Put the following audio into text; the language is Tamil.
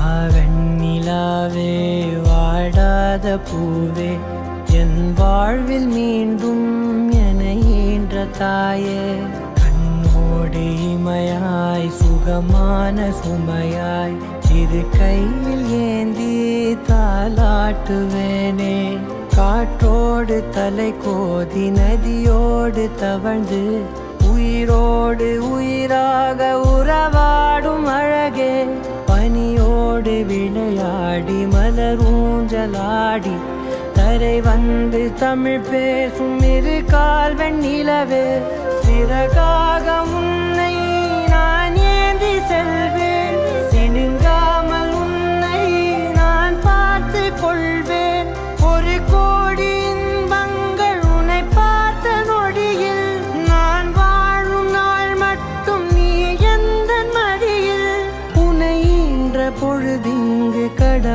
வாவெண்ணிலாவே வாடாத பூவே என் வாழ்வில் மீண்டும் என ஈன்ற தாயே கண்ணோடு இமையாய் சுகமான சுமையாய் இரு கையில் ஏந்தி தாலாட்டுவேனே காற்றோடு தலை கோதி நதியோடு தவழ்ந்து உயிரோடு உயிராக உறவாடும் அழகே பனியோடு விளையாடி மலரூஞ்சலாடி தரை வந்து தமிழ் பேசும் இரு கால் வெண்ணிலவே சிறகாக உன்னை நான் ஏந்தி செல்வேன் சினுங்காமல் உன்னை நான் பார்த்து கொள்வேன் ஒரு கோடி இன்பங்கள் உன்னை பார்த்த நொடியில் நான் வாழும் நாள் மட்டும் நீ எந்த மடியில் உன்னை ஈன்ற பொழுதிங்கு கட